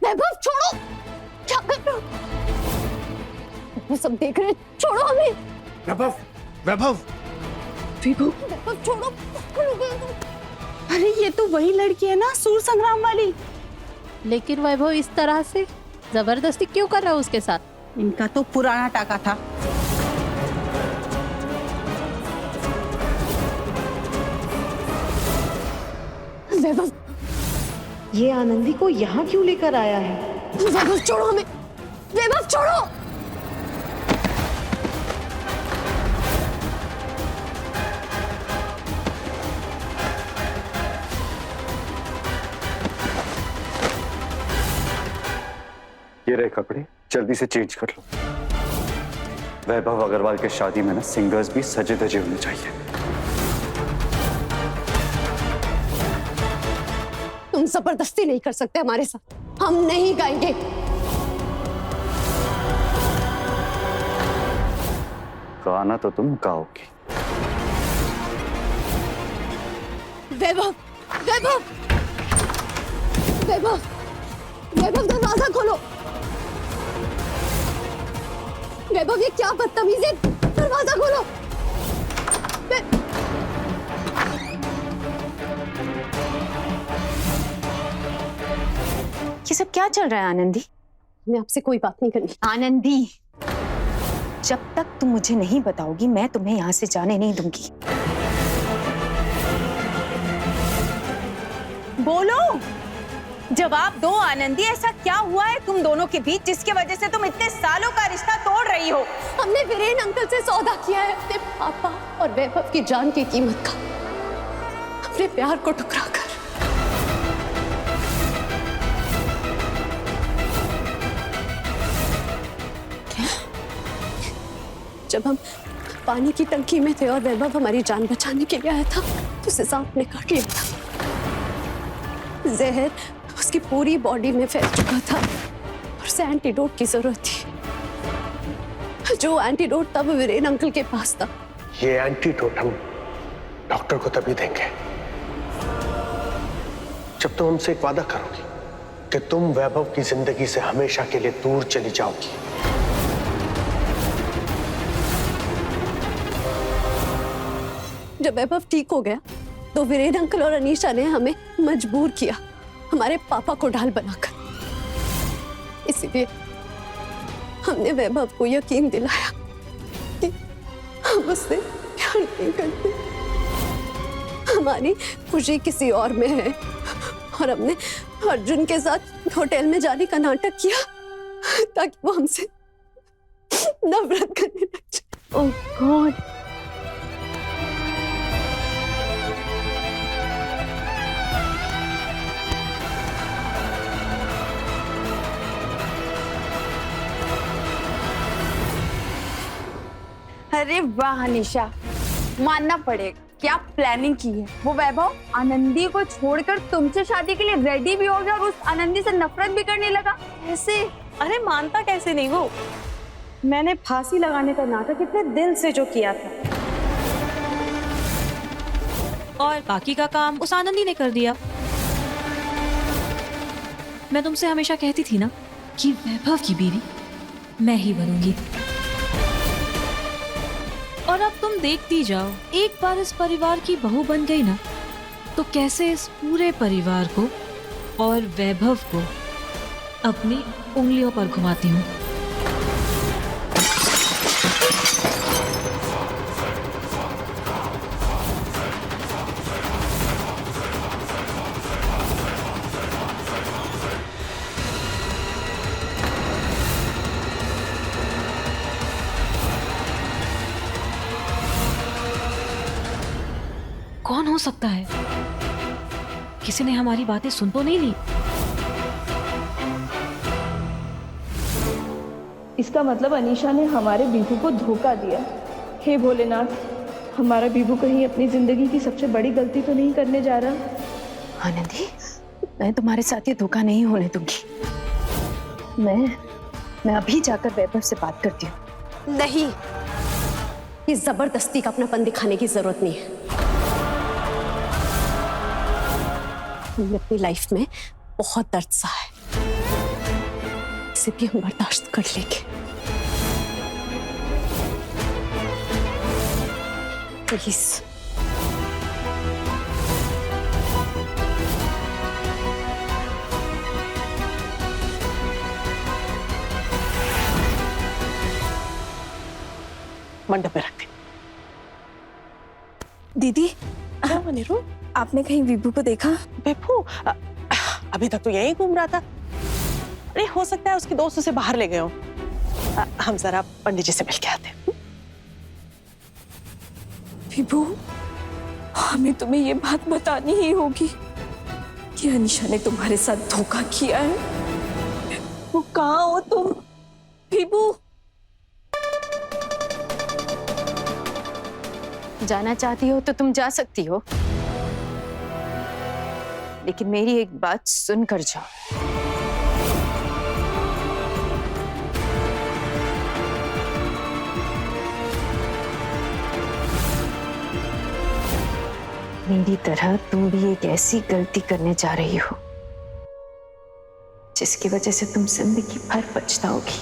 वैभव छोड़ो, क्या कर रहे हो? वो सब देख रहे हैं, छोड़ो हमें। वैभव, वैभव, वैभव छोड़ो। अरे ये तो वही लड़की है ना, सूर संग्राम वाली। लेकिन वैभव इस तरह से जबरदस्ती क्यों कर रहा है उसके साथ? इनका तो पुराना टाका था। वैभव, ये आनंदी को यहाँ क्यों लेकर आया है? वैभव छोड़ो हमें। वैभव छोड़ो। ये रहे कपड़े, जल्दी से चेंज कर लो। वैभव अग्रवाल के शादी में ना सिंगर्स भी सजे धजे होने चाहिए। तुम जबरदस्ती नहीं कर सकते हमारे साथ, हम नहीं गाएंगे। गाना तो तुम गाओगी। वैभव, वैभव, वैभव, वैभव दरवाजा खोलो। वैभव ये क्या बदतमीजी, दरवाजा खोलो। ये सब क्या चल रहा है आनंदी? मैं आपसे कोई बात नहीं करनी। आनंदी, जब तक तुम मुझे नहीं बताओगी मैं तुम्हें यहाँ से जाने नहीं दूंगी। बोलो, जवाब दो आनंदी, ऐसा क्या हुआ है तुम दोनों के बीच जिसकी वजह से तुम इतने सालों का रिश्ता तोड़ रही हो? हमने वीरेन अंकल से सौदा किया है अपने पापा और वैभव की जान की कीमत का, अपने प्यार को ठुकरा कर। जब हम पानी की टंकी में थे और वैभव हमारी जान बचाने के लिए आया था तो उसे सांप ने काट लिया था। जहर उसकी पूरी बॉडी में फैल चुका था और उसे एंटीडोट की जरूरत थी, जो एंटीडोट तब वीरेन अंकल के पास था। ये एंटीडोट हम डॉक्टर को तभी देंगे जब तुम हमसे एक वादा करोगी कि तुम वैभव की जिंदगी से हमेशा के लिए दूर चली जाओगी। जब वैभव ठीक हो गया तो वीरेन अंकल और अनीशा ने हमें मजबूर किया हमारे पापा को ढाल बनाकर। इसीलिए हमने वैभव को यकीन दिलाया कि हम उससे प्यार नहीं करते, हमारी खुशी किसी और में है। और हमने अर्जुन के साथ होटल में जाने का नाटक किया ताकि वो हमसे नफरत करने लग जाए। ओह गॉड, अरे वाह अनीशा, मानना पड़ेगा, क्या प्लानिंग की है। वो वैभव आनंदी को छोड़कर तुमसे शादी के लिए रेडी भी हो गया और उस आनंदी से नफरत भी करने लगा। कैसे? अरे मानता कैसे नहीं वो? मैंने फांसी लगाने का नाटक इतने दिल से जो किया था और बाकी का काम उस आनंदी ने कर दिया। मैं तुमसे हमेशा कहती थी ना कि वैभव की बीवी मैं ही बनूंगी। और अब तुम देखती जाओ, एक बार इस परिवार की बहू बन गई ना तो कैसे इस पूरे परिवार को और वैभव को अपनी उंगलियों पर घुमाती हूँ। कौन हो सकता है? किसी ने हमारी बातें सुन तो नहीं ली? इसका मतलब अनीशा ने हमारे बीबू को धोखा दिया। हे भोलेनाथ, हमारा बीबू कहीं अपनी जिंदगी की सबसे बड़ी गलती तो नहीं करने जा रहा? आनंदी, मैं तुम्हारे साथ ये धोखा नहीं होने दूंगी। मैं अभी जाकर वैभव से बात करती हूँ। नहीं, ये जबरदस्ती का अपनापन दिखाने की जरूरत नहीं है। हमने अपनी लाइफ में बहुत दर्द सहा है, इसे भी हम बर्दाश्त कर लेंगे। प्लीज मंडप में रख दे। दीदी, क्या मनीरू? आपने कहीं विभू को देखा? बेबू अभी तक तो यहीं घूम रहा था। अरे हो सकता है उसके दोस्त उसे बाहर ले गए हो। हम जरा पंडित जी से मिल के आते हैं। विभू, हमें तुम्हें ये बात बतानी ही होगी कि अनीशा ने तुम्हारे साथ धोखा किया है। वो कहाँ हो तुम विभू? जाना चाहती हो तो तुम जा सकती हो, लेकिन मेरी एक बात सुनकर जाओ। मेरी तरह तुम भी एक ऐसी गलती करने जा रही हो जिसकी वजह से तुम जिंदगी भर पछताओगी।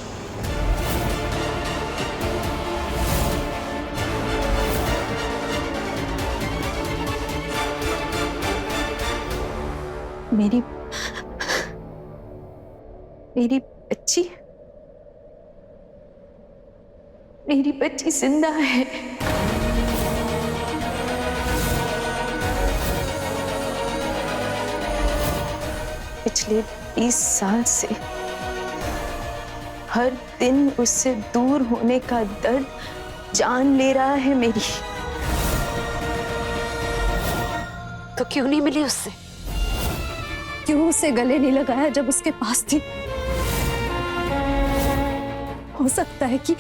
मेरी बच्ची जिंदा है। पिछले 20 साल से हर दिन उससे दूर होने का दर्द जान ले रहा है मेरी। तो क्यों नहीं मिली उससे? क्यों उसे गले नहीं लगाया जब उसके पास थी? हो सकता है कि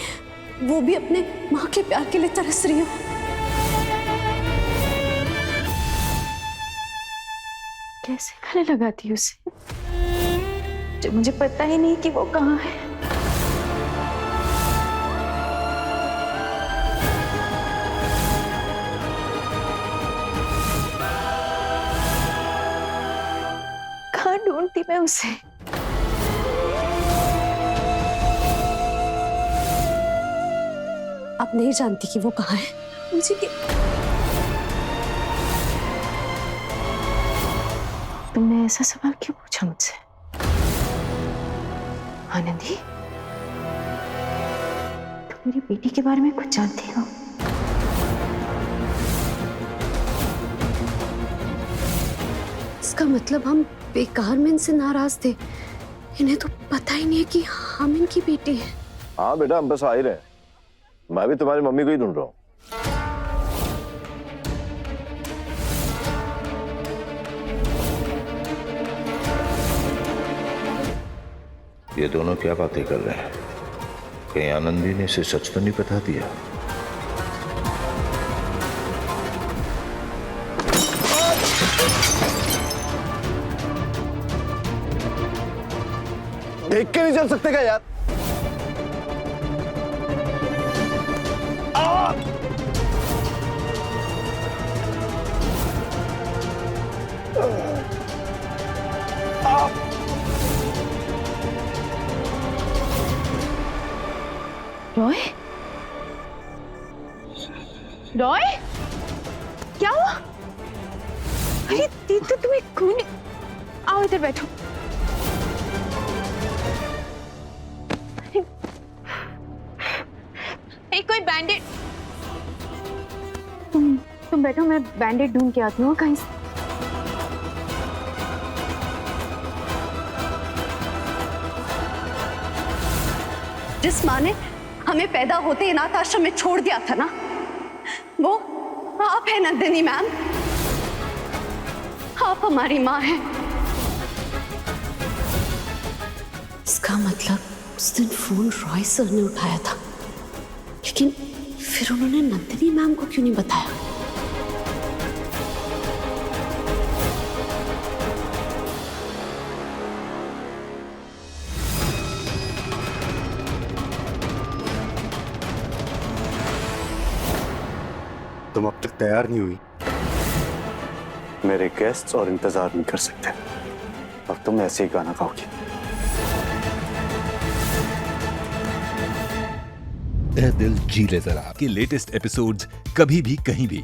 वो भी अपने माँ के प्यार के लिए तरस रही हो। कैसे गले लगाती उसे जब मुझे पता ही नहीं कि वो कहाँ है? कहाँ ढूंढती मैं उसे? आप नहीं जानती कि वो कहाँ है? मुझे तुमने ऐसा सवाल क्यों पूछा मुझसे? आनंदी, तुम मेरी बेटी के बारे में कुछ जानती हो? इसका मतलब हम बेकार में इनसे नाराज थे। इन्हें तो पता ही नहीं है कि हम इनकी बेटी हैं। हाँ बेटा, हम बस आ ही रहे हैं। मैं भी तुम्हारी मम्मी को ही ढूंढ रहा हूँ। ये दोनों क्या बातें कर रहे हैं? कहीं आनंदी ने इसे सच तो नहीं बता दिया? देख के नहीं चल सकते क्या यार? रॉय? रॉय? क्या हुआ? अरे दीदी, तुम्हें खून। आओ इधर बैठो। कोई बैंडेड। तुम बैठो, मैं बैंडेड ढूंढ के आती हूँ कहीं से। जिस माँ ने हमें पैदा होते अनाथ आश्रम में छोड़ दिया था ना, वो आप है नंदिनी मैम। आप हमारी माँ हैं। इसका मतलब उस दिन फोन रॉय सर ने उठाया था, लेकिन फिर उन्होंने नंदिनी मैम को क्यों नहीं बताया? तुम अब तक तैयार नहीं हुई? मेरे गेस्ट्स और इंतजार नहीं कर सकते। अब तुम ऐसे ही गाना गाओगी। ए दिल जी ले जरा के लेटेस्ट एपिसोड्स कभी भी कहीं भी